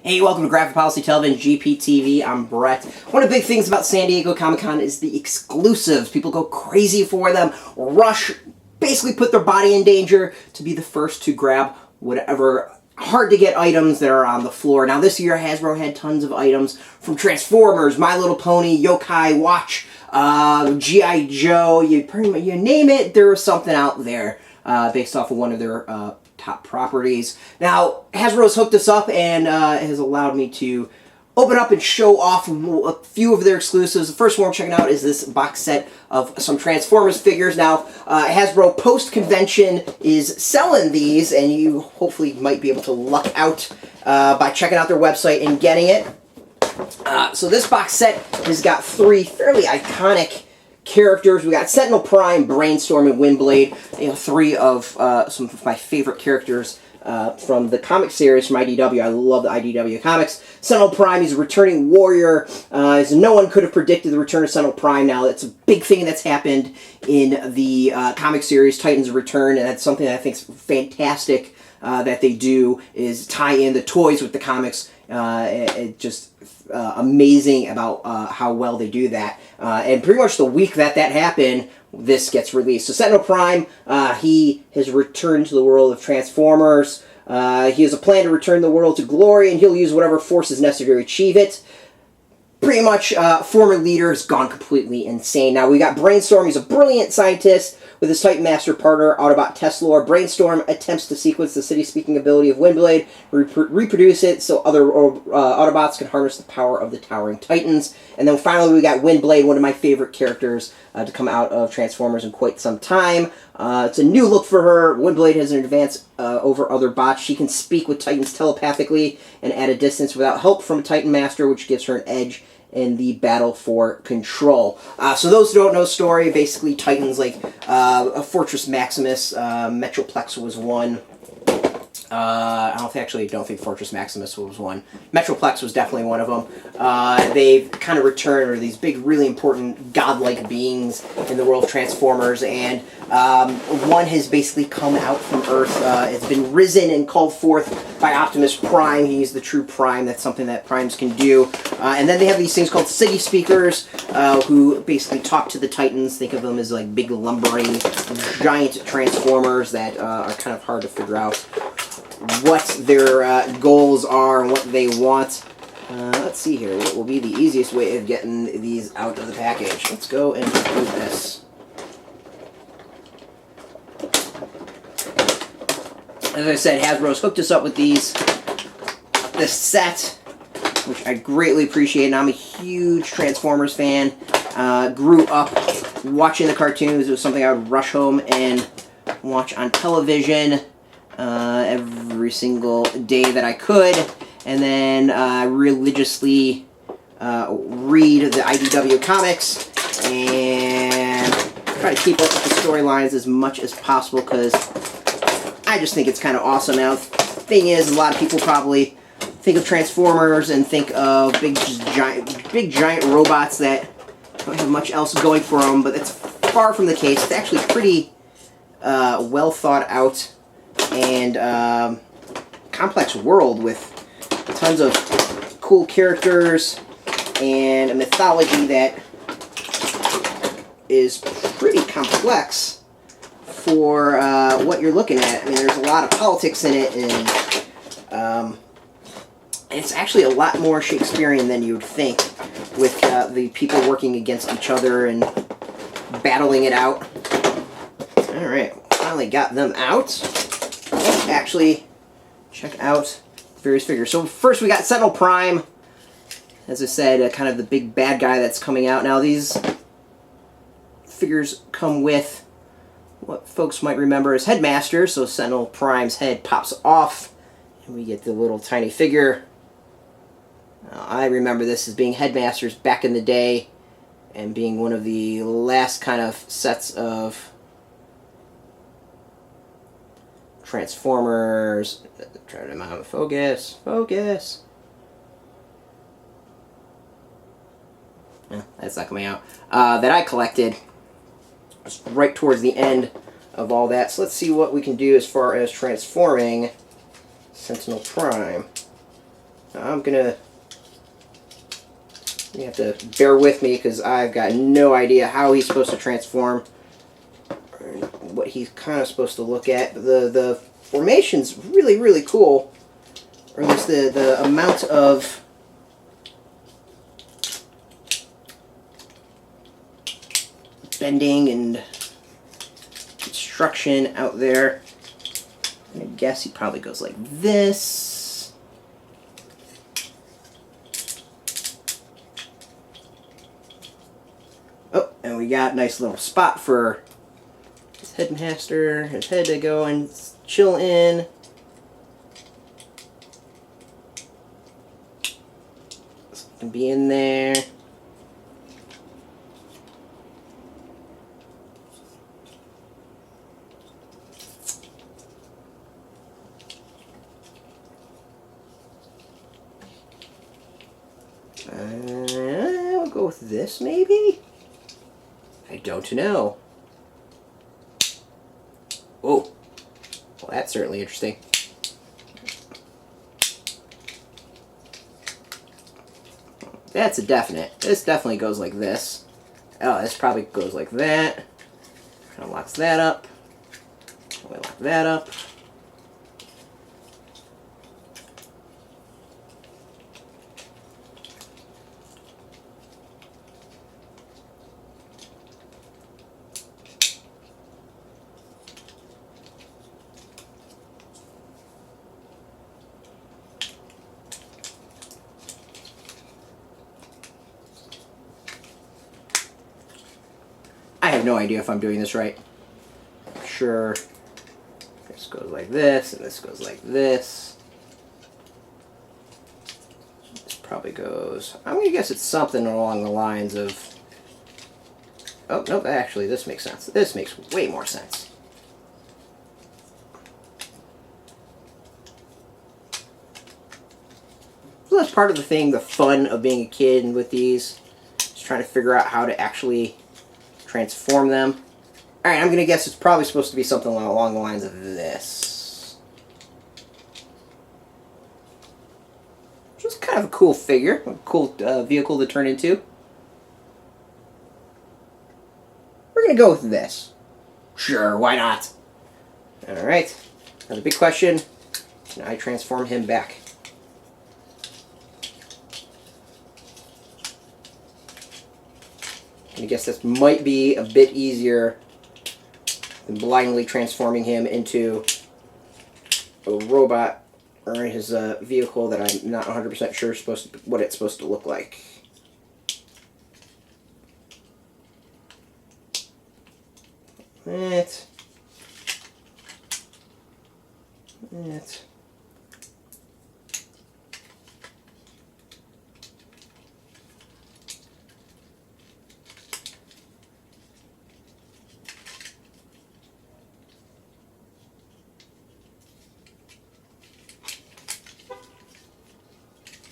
Hey, welcome to Graphic Policy Television, GPTV. I'm Brett. One of the big things about San Diego Comic-Con is the exclusives. People go crazy for them, rush, basically put their body in danger to be the first to grab whatever hard-to-get items that are on the floor. Now, this year, Hasbro had tons of items from Transformers, My Little Pony, Yokai Watch, G.I. Joe, you name it, there was something out there based off of one of their top properties. Now, Hasbro's hooked us up and has allowed me to open up and show off a few of their exclusives. The first one we're checking out is this box set of some Transformers figures. Now, Hasbro post-convention is selling these, and you hopefully might be able to luck out by checking out their website and getting it. So this box set has got three fairly iconic characters. We got Sentinel Prime, Brainstorm, and Windblade. You know, three of some of my favorite characters from the comic series from IDW. I love the IDW comics. Sentinel Prime, he's a returning warrior. As no one could have predicted the return of Sentinel Prime. Now, it's a big thing that's happened in the comic series, Titans Return, and that's something that I think is fantastic that they do, is tie in the toys with the comics. It just amazing about how well they do that. And pretty much the week that happened, this gets released. So Sentinel Prime, he has returned to the world of Transformers. He has a plan to return the world to glory, and he'll use whatever force is necessary to achieve it. Pretty much, former leader has gone completely insane. Now, we got Brainstorm. He's a brilliant scientist with his Headmaster partner, Autobot Teslor. Brainstorm attempts to sequence the city-speaking ability of Windblade, reproduce it so other Autobots can harness the power of the towering Titans. And then finally, we got Windblade, one of my favorite characters to come out of Transformers in quite some time. It's a new look for her. Windblade has an advance over other bots. She can speak with Titans telepathically and at a distance without help from a Titan Master, which gives her an edge in the battle for control. So those who don't know the story, basically Titans like a Fortress Maximus, Metroplex was one. I don't think Fortress Maximus was one. Metroplex was definitely one of them. They've kind of returned, or these big, really important godlike beings in the world of Transformers, and one has basically come out from Earth. It's been risen and called forth by Optimus Prime. He's the true Prime. That's something that Primes can do. And then they have these things called City Speakers, who basically talk to the Titans. Think of them as like big, lumbering, giant Transformers that are kind of hard to figure out what their goals are and what they want. Let's see here. What will be the easiest way of getting these out of the package? Let's go and do this. As I said, Hasbro's hooked us up with this set, which I greatly appreciate. And I'm a huge Transformers fan. Grew up watching the cartoons. It was something I would rush home and watch on television every single day that I could, and then religiously read the IDW comics and try to keep up with the storylines as much as possible, because I just think it's kind of awesome. Now, the thing is, a lot of people probably think of Transformers and think of big giant robots that don't have much else going for them, but that's far from the case. It's actually pretty well thought out and complex world with tons of cool characters and a mythology that is pretty complex for what you're looking at. I mean, there's a lot of politics in it, and it's actually a lot more Shakespearean than you would think, with the people working against each other and battling it out. Alright, finally got them out. Let's actually check out various figures. So first we got Sentinel Prime. As I said, kind of the big bad guy that's coming out. Now these figures come with what folks might remember as Headmaster. So Sentinel Prime's head pops off and we get the little tiny figure. Now, I remember this as being Headmasters back in the day and being one of the last kind of sets of Transformers. Try to mount. Focus. Yeah, that's not coming out. That I collected right towards the end of all that. So let's see what we can do as far as transforming Sentinel Prime. I'm gonna... You have to bear with me because I've got no idea how he's supposed to transform, or what he's kind of supposed to look at. The formation's really, really cool, or at least the amount of bending and construction out there. I guess he probably goes like this. Oh, and we got a nice little spot for his Headmaster, his head to go and chill in. Something be in there. We'll go with this, maybe? I don't know. Oh, well, that's certainly interesting. That's a definite. This definitely goes like this. Oh, this probably goes like that. Kind of locks that up. We lock that up. I have no idea if I'm doing this right. Sure. This goes like this, and this goes like this. This probably goes... I'm going to guess it's something along the lines of... Oh, nope, actually, this makes sense. This makes way more sense. So that's part of the thing, the fun of being a kid and with these. Just trying to figure out how to actually transform them. Alright, I'm going to guess it's probably supposed to be something along the lines of this. Which is kind of a cool figure, a cool vehicle to turn into. We're going to go with this. Sure, why not? Alright, now the big question, can I transform him back? I guess this might be a bit easier than blindly transforming him into a robot or his vehicle that I'm not 100% sure what it's supposed to look like. That.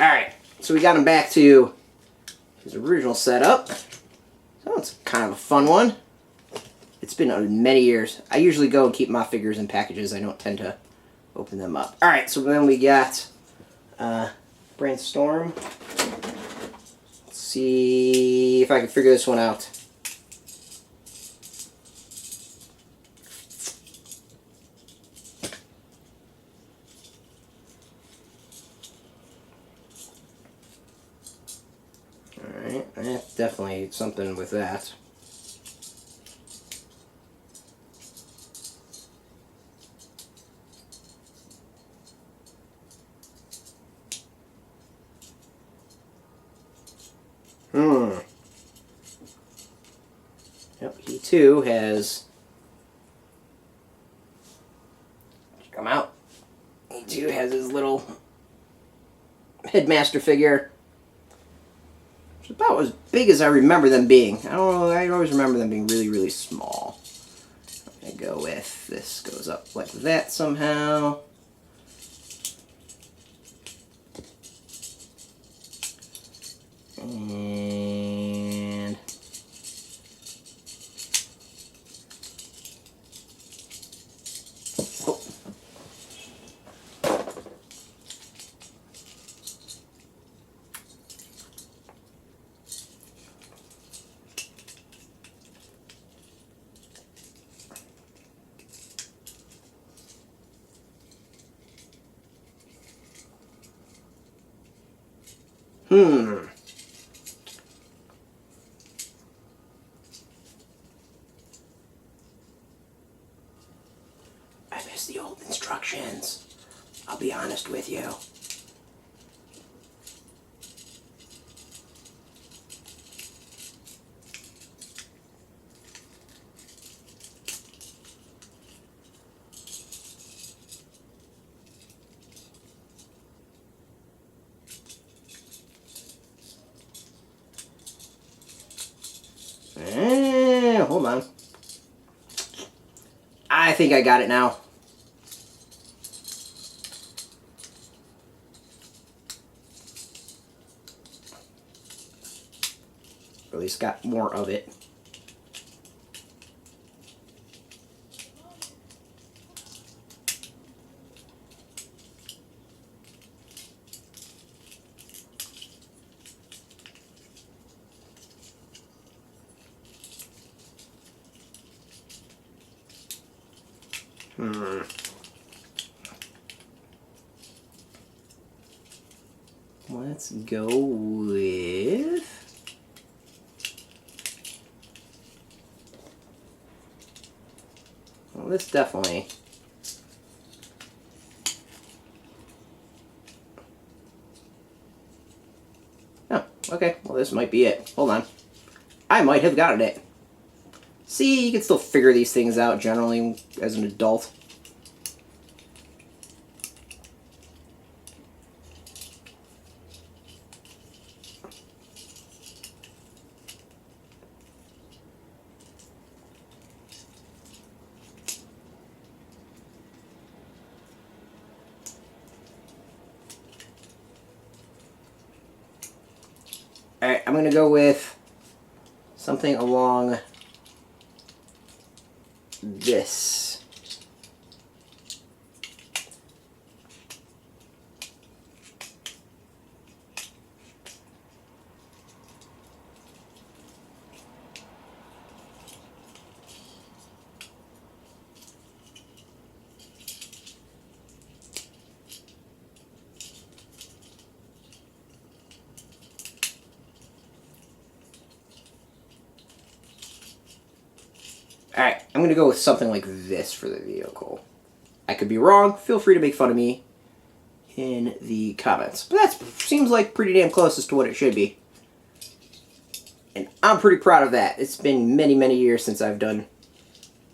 Alright, so we got him back to his original setup. So it's kind of a fun one. It's been many years. I usually go and keep my figures in packages. I don't tend to open them up. Alright, so then we got Brainstorm. Let's see if I can figure this one out. Alright, that's definitely something with that. Yep, he too has... Come out. He too has his little Headmaster figure. It's about as big as I remember them being. I don't know, I always remember them being really, really small. I'm gonna go with this goes up like that somehow. And I miss the old instructions. I'll be honest with you. Hold on. I think I got it now. Or at least got more of it. Let's go with... Well, this definitely... Oh, okay. Well, this might be it. Hold on. I might have gotten it. See, you can still figure these things out generally as an adult. Alright, I'm going to go with something along this. Alright, I'm going to go with something like this for the vehicle. I could be wrong. Feel free to make fun of me in the comments. But that seems like pretty damn close as to what it should be. And I'm pretty proud of that. It's been many, many years since I've done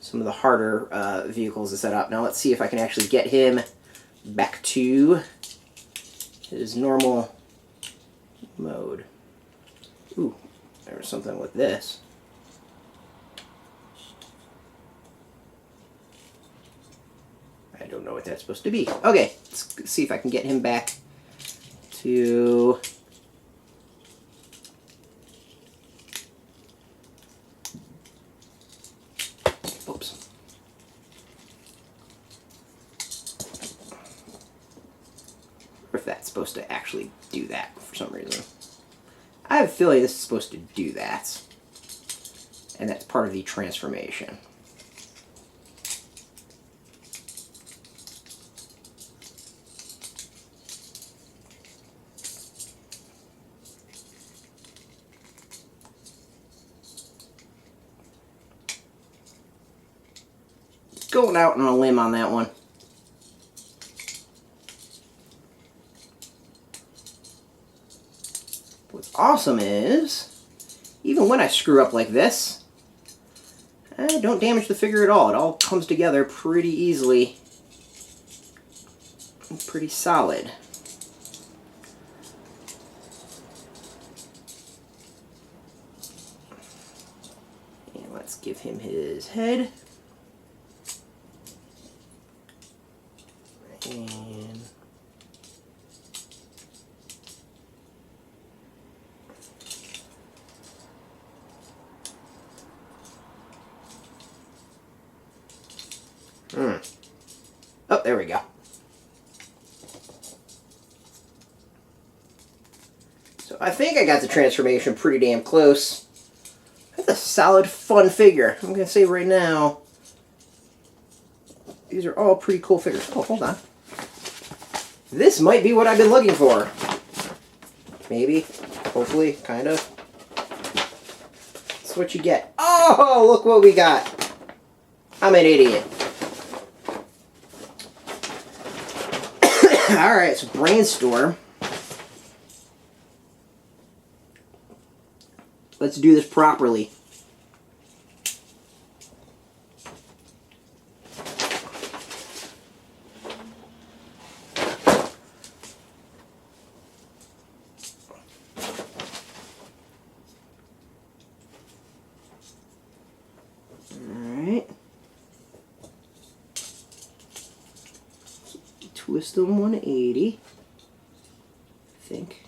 some of the harder vehicles to set up. Now let's see if I can actually get him back to his normal mode. Ooh, there's something with this. I don't know what that's supposed to be. Okay, let's see if I can get him back to... Oops. Or if that's supposed to actually do that for some reason. I have a feeling this is supposed to do that. And that's part of the transformation. Going out on a limb on that one. What's awesome is, even when I screw up like this, I don't damage the figure at all. It all comes together pretty easily. And pretty solid. And let's give him his head. And oh, there we go. So I think I got the transformation pretty damn close. That's a solid, fun figure. I'm going to say right now, these are all pretty cool figures. Oh, hold on. This might be what I've been looking for. Maybe. Hopefully. Kind of. That's what you get. Oh, look what we got. I'm an idiot. Alright, so Brainstorm. Let's do this properly. Alright. Twist them 180. I think.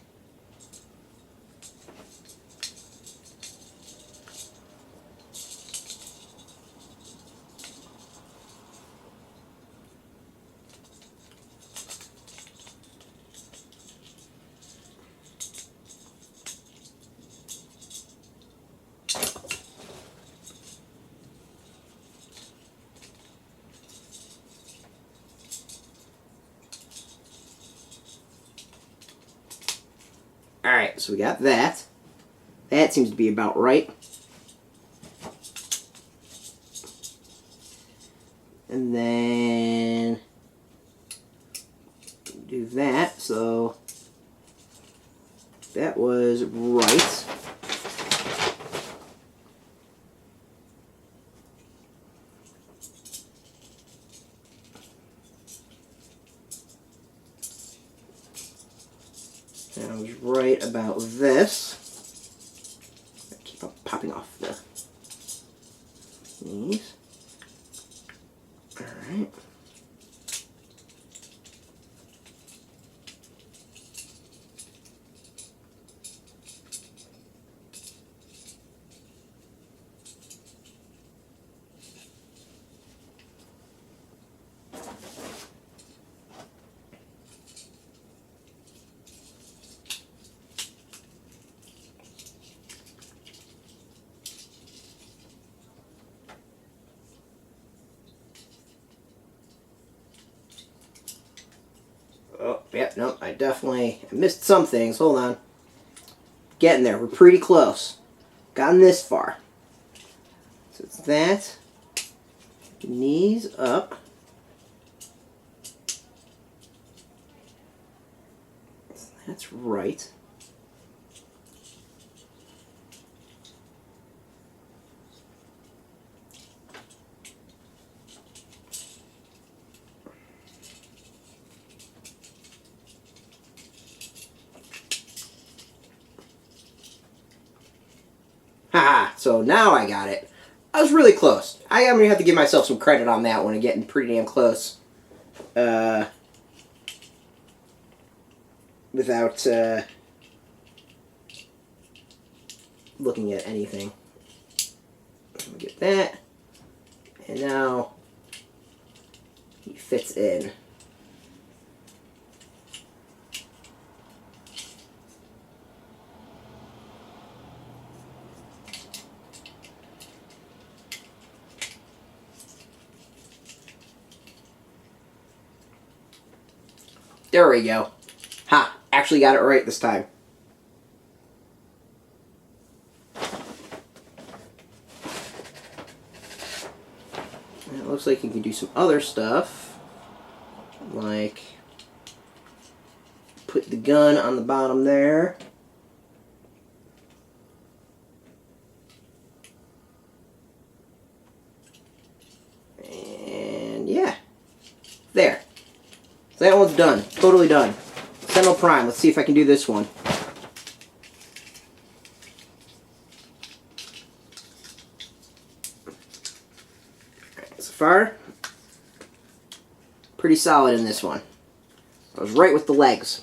Alright, so we got that. That seems to be about right. And then do that, so that was right. And I was right about this. I keep on popping off the knees. Alright. Oh, yeah, no, I definitely missed some things. Hold on. Getting there. We're pretty close. Gotten this far. So it's that. Knees up. That's right. Haha, so now I got it. I was really close. I'm going to have to give myself some credit on that one and getting pretty damn close. Without looking at anything. Let me get that. And now he fits in. There we go. Ha! Actually got it right this time. And it looks like you can do some other stuff. Like put the gun on the bottom there. And yeah. There. So that one's done. Totally done. Sentinel Prime. Let's see if I can do this one. Alright, so far, pretty solid in this one. I was right with the legs.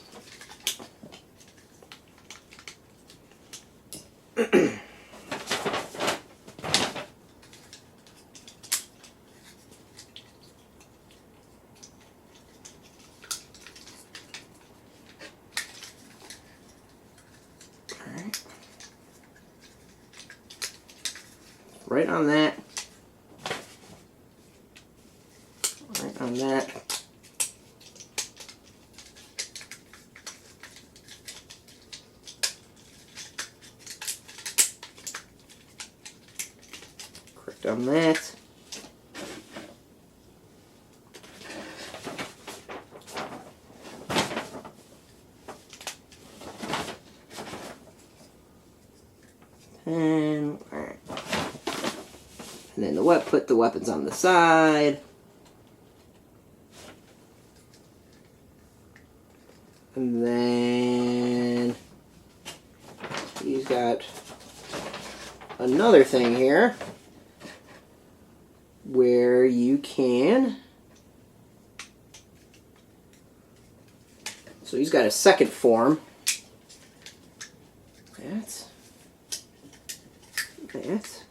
Right on that. Right on that. Done that. And alright. And then put the weapons on the side. And then he's got another thing here where you can, so he's got a second form. That.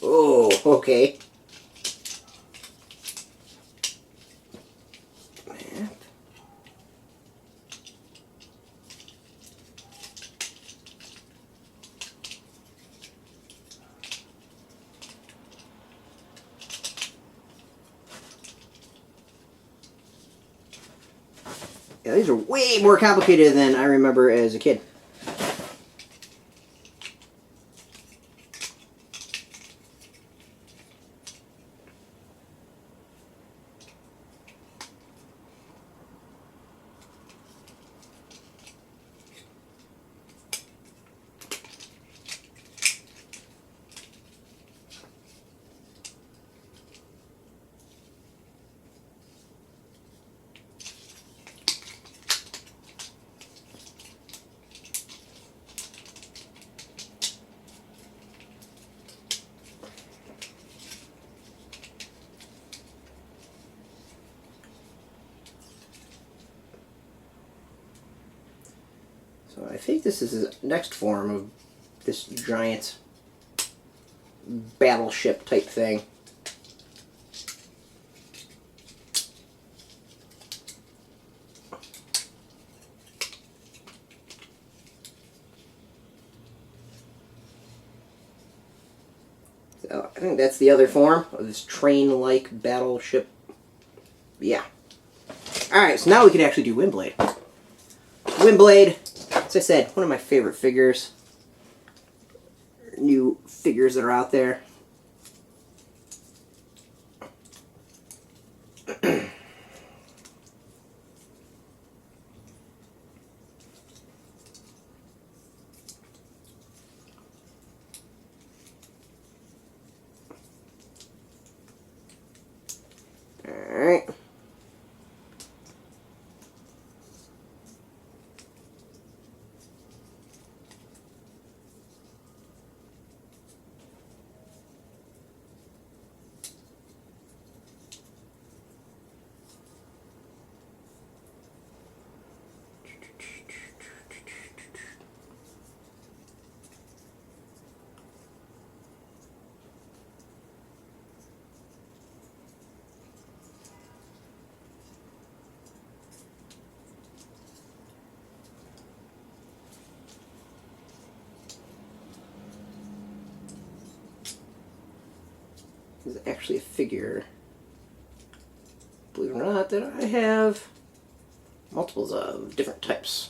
Oh, okay. Yeah, these are way more complicated than I remember as a kid. So I think this is his next form of this giant battleship type thing. So I think that's the other form of this train-like battleship. Yeah. Alright, so now we can actually do Windblade. Windblade, as I said, one of my favorite figures. New figures that are out there. Alright. This is actually a figure, believe it or not, that I have multiples of different types.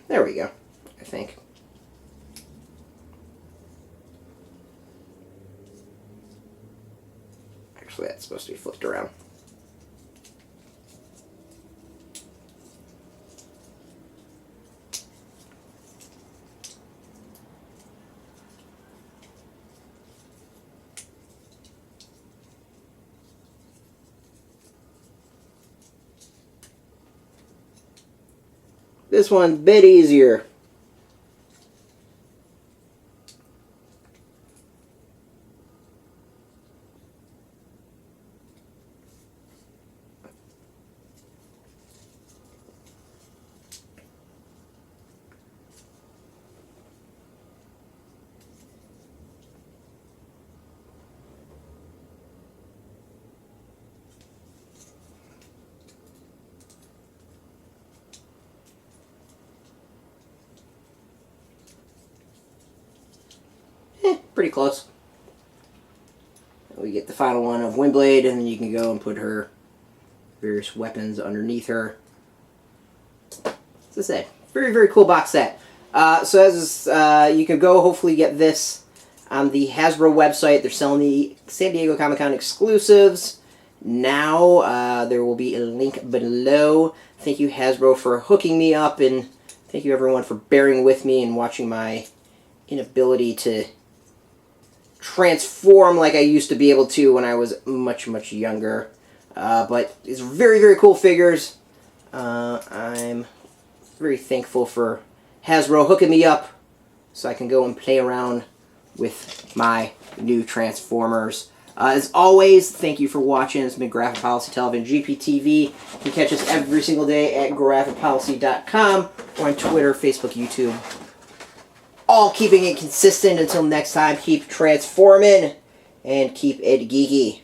There we go, I think. Actually, that's supposed to be flipped around. This one's a bit easier. pretty close. We get the final one of Windblade, and then you can go and put her various weapons underneath her. As I said, very, very cool box set. So as you can go hopefully get this on the Hasbro website. They're selling the San Diego Comic-Con exclusives now. There will be a link below. Thank you, Hasbro, for hooking me up, and thank you, everyone, for bearing with me and watching my inability to transform like I used to be able to when I was much, much younger. But it's very, very cool figures. I'm very thankful for Hasbro hooking me up so I can go and play around with my new Transformers. As always, thank you for watching. It's been Graphic Policy Television, GPTV. You can catch us every single day at graphicpolicy.com or on Twitter, Facebook, YouTube. All keeping it consistent. Until next time, keep transforming and keep it geeky.